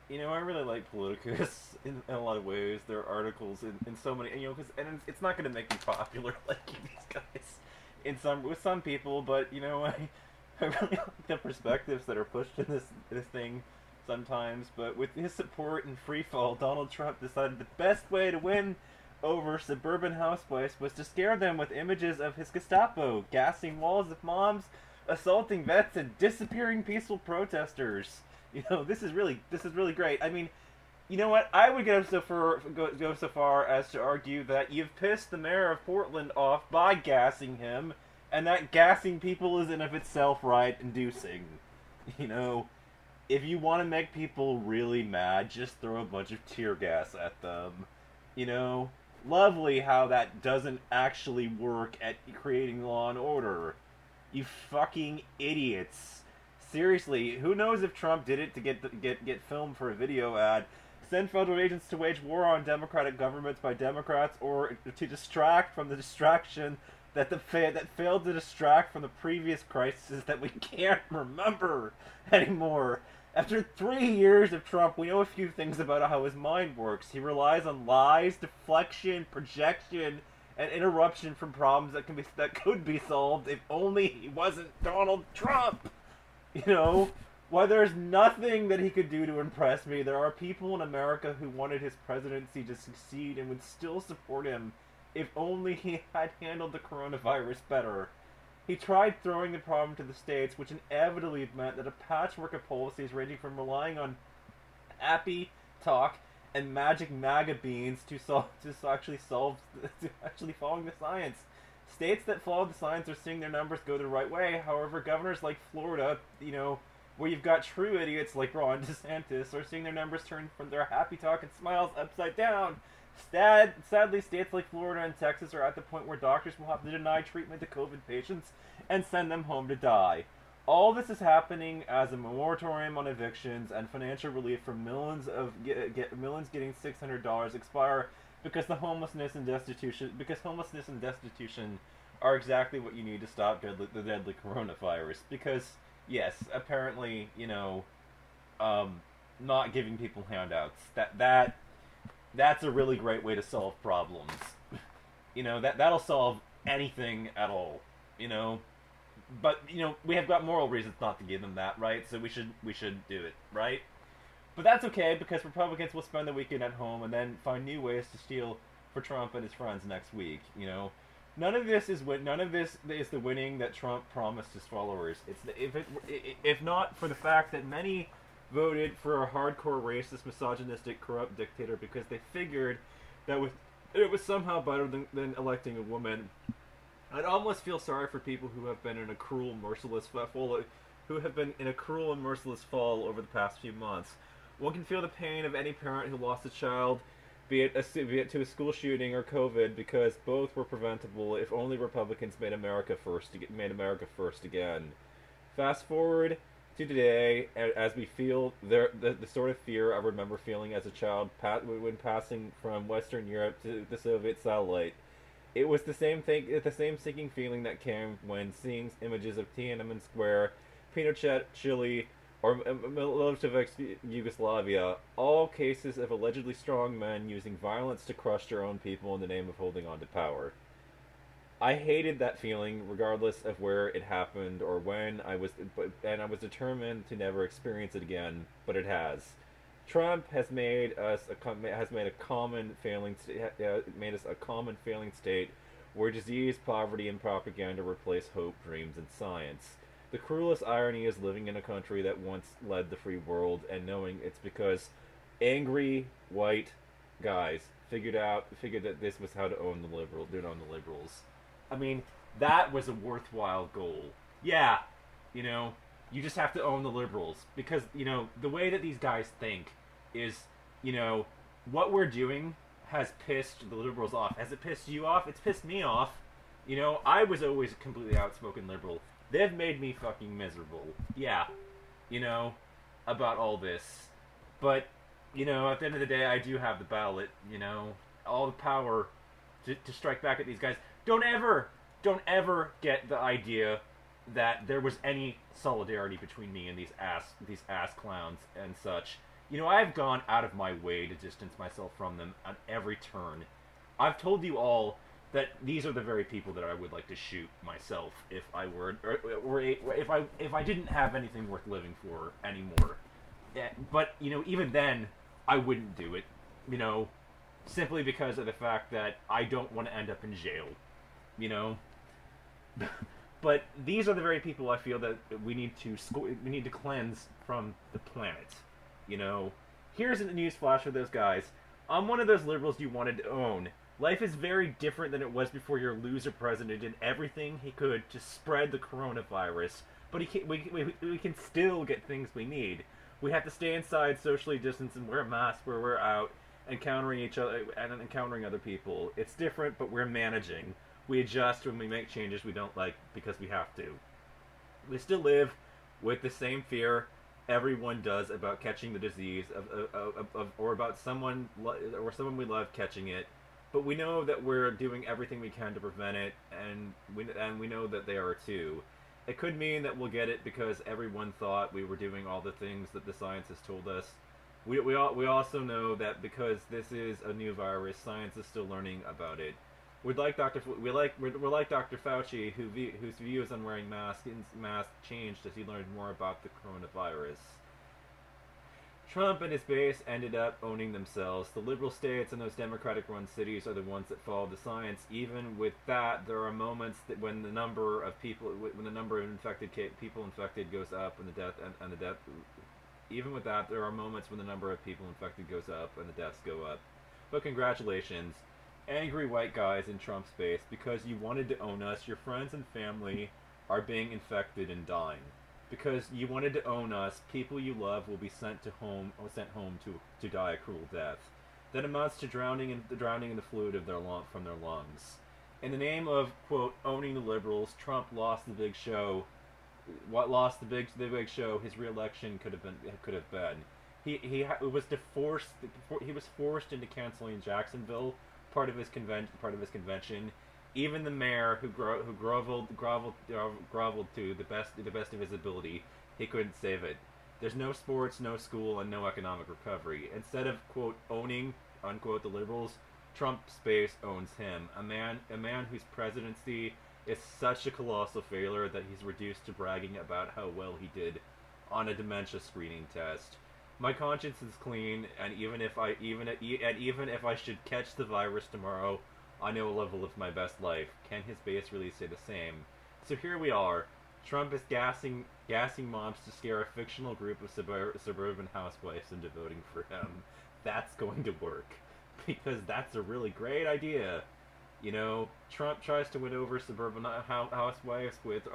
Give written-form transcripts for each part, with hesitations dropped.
I really like Politicus in a lot of ways. There are articles in so many, because and it's not going to make me popular liking these guys with some people, but I really like the perspectives that are pushed in this thing sometimes. But with his support and free fall, Donald Trump decided the best way to win over suburban housewives was to scare them with images of his Gestapo gassing walls of moms, assaulting vets, and disappearing peaceful protesters. This is really great. I mean, you know what? I would go so far as to argue that you've pissed the mayor of Portland off by gassing him, and that gassing people is in of itself riot-inducing. You know, if you want to make people really mad, just throw a bunch of tear gas at them. You know, lovely how that doesn't actually work at creating law and order. You fucking idiots. Seriously, who knows if Trump did it to get filmed for a video ad? Send federal agents to wage war on democratic governments by Democrats, or to distract from the distraction that failed to distract from the previous crises that we can't remember anymore. After 3 years of Trump, we know a few things about how his mind works. He relies on lies, deflection, projection, and interruption from problems that could be solved if only he wasn't Donald Trump. While there's nothing that he could do to impress me, there are people in America who wanted his presidency to succeed and would still support him if only he had handled the coronavirus better. He tried throwing the problem to the states, which inevitably meant that a patchwork of policies ranging from relying on happy talk and magic MAGA beans to actually following the science. States that follow the science are seeing their numbers go the right way. However, governors like Florida, where you've got true idiots like Ron DeSantis, are seeing their numbers turn from their happy talk and smiles upside down. Sadly, states like Florida and Texas are at the point where doctors will have to deny treatment to COVID patients and send them home to die. All this is happening as a moratorium on evictions and financial relief for millions getting $600 expire because homelessness and destitution are exactly what you need to stop the deadly coronavirus. Because yes, apparently, not giving people handouts, that's a really great way to solve problems. That'll solve anything at all. But we have got moral reasons not to give them that, right? So we should do it, right? But that's okay, because Republicans will spend the weekend at home and then find new ways to steal for Trump and his friends next week. None of this is the winning that Trump promised his followers. If not for the fact that many voted for a hardcore racist, misogynistic, corrupt dictator because they figured that it was somehow better than electing a woman. I'd almost feel sorry for people who have been in a cruel, merciless fall over the past few months. One can feel the pain of any parent who lost a child, be it to a school shooting or COVID, because both were preventable if only Republicans made America first again. Fast forward to today, as we feel the sort of fear I remember feeling as a child when passing from Western Europe to the Soviet satellite. It was the same sinking feeling that came when seeing images of Tiananmen Square, Pinochet, Chile, or Milosevic's Yugoslavia, all cases of allegedly strong men using violence to crush their own people in the name of holding on to power. I hated that feeling, regardless of where it happened or when. I was determined to never experience it again, but it has. Trump has made us a common failing state where disease, poverty, and propaganda replace hope, dreams, and science. The cruelest irony is living in a country that once led the free world and knowing it's because angry white guys figured that this was how to own the liberals. I mean, that was a worthwhile goal. Yeah, you just have to own the liberals, because the way that these guys think is, what we're doing has pissed the liberals off. Has it pissed you off? It's pissed me off. I was always a completely outspoken liberal. They've made me fucking miserable. Yeah, about all this. But at the end of the day, I do have the ballot. All the power to strike back at these guys. Don't ever get the idea that there was any solidarity between me and these ass clowns and such. I've gone out of my way to distance myself from them on every turn. I've told you all that these are the very people that I would like to shoot myself if I were, or if I didn't have anything worth living for anymore. Yeah, but even then, I wouldn't do it. You know, simply because of the fact that I don't want to end up in jail. You know, but these are the very people I feel that we need to cleanse from the planet. Here's a news flash for those guys. I'm one of those liberals you wanted to own. Life is very different than it was before your loser president did everything he could to spread the coronavirus. But we can still get things we need. We have to stay inside, socially distance, and wear masks where we're out, encountering each other and encountering other people. It's different, but we're managing. We adjust when we make changes we don't like because we have to. We still live with the same fear everyone does about catching the disease or about someone we love catching it. But we know that we're doing everything we can to prevent it, and we know that they are too. It could mean that we'll get it because everyone thought we were doing all the things that the science has told us. We also know that because this is a new virus, science is still learning about it. We're like Dr. Fauci, whose views on wearing masks changed as he learned more about the coronavirus. Trump and his base ended up owning themselves. The liberal states and those Democratic-run cities are the ones that follow the science. Even with that, there are moments that when the number of people infected goes up, and the death. Even with that, there are moments when the number of people infected goes up and the deaths go up. But congratulations, angry white guys in Trump's base, because you wanted to own us. Your friends and family are being infected and dying. Because you wanted to own us, people you love will be sent home to die a cruel death. That amounts to drowning in the fluid from their lungs. In the name of, quote, owning the liberals, Trump lost the big show. What lost the big show? His re-election could have been. He was forced into canceling Jacksonville, part of his convention. Even the mayor, who groveled to the best of his ability, he couldn't save it. There's no sports, no school, and no economic recovery. Instead of, quote, owning, unquote, the liberals, Trump's base owns him. A man whose presidency is such a colossal failure that he's reduced to bragging about how well he did on a dementia screening test. My conscience is clean, and even if I should catch the virus tomorrow, I know a level of my best life. Can his base really say the same? So here we are. Trump is gassing moms to scare a fictional group of suburban housewives into voting for him. That's going to work. Because that's a really great idea. Trump tries to win over suburban housewives with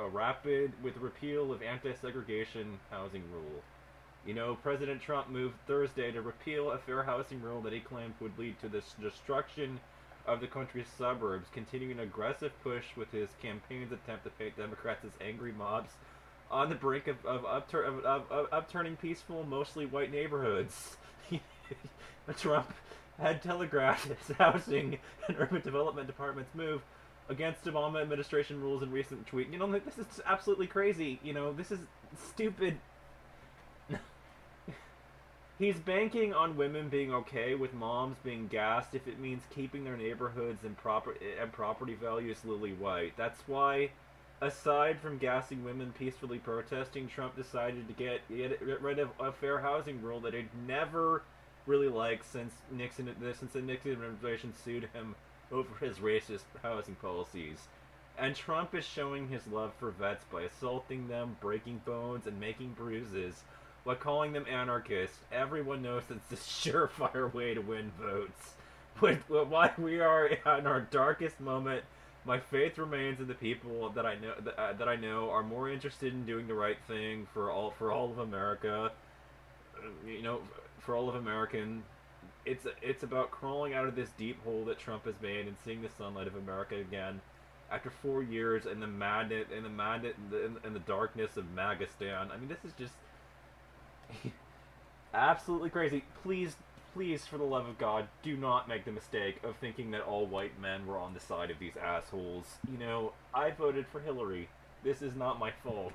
repeal of anti-segregation housing rule. President Trump moved Thursday to repeal a fair housing rule that he claimed would lead to the destruction of the country's suburbs, continuing an aggressive push with his campaign's attempt to paint Democrats as angry mobs on the brink of upturning peaceful, mostly white neighborhoods. Trump had telegraphed his housing and urban development department's move against Obama administration rules in recent tweet. This is absolutely crazy. This is stupid. He's banking on women being okay with moms being gassed if it means keeping their neighborhoods and property values lily white. That's why, aside from gassing women peacefully protesting, Trump decided to get rid of a fair housing rule that he'd never really liked since the Nixon administration sued him over his racist housing policies. And Trump is showing his love for vets by assaulting them, breaking bones, and making bruises, while calling them anarchists. Everyone knows it's the surefire way to win votes. While we are in our darkest moment, my faith remains in the people that I know are more interested in doing the right thing for all of America. For all of American. It's about crawling out of this deep hole that Trump has made and seeing the sunlight of America again after 4 years in the darkness of Magistan. This is just absolutely crazy. Please, for the love of God, do not make the mistake of thinking that all white men were on the side of these assholes. I voted for Hillary. This is not my fault.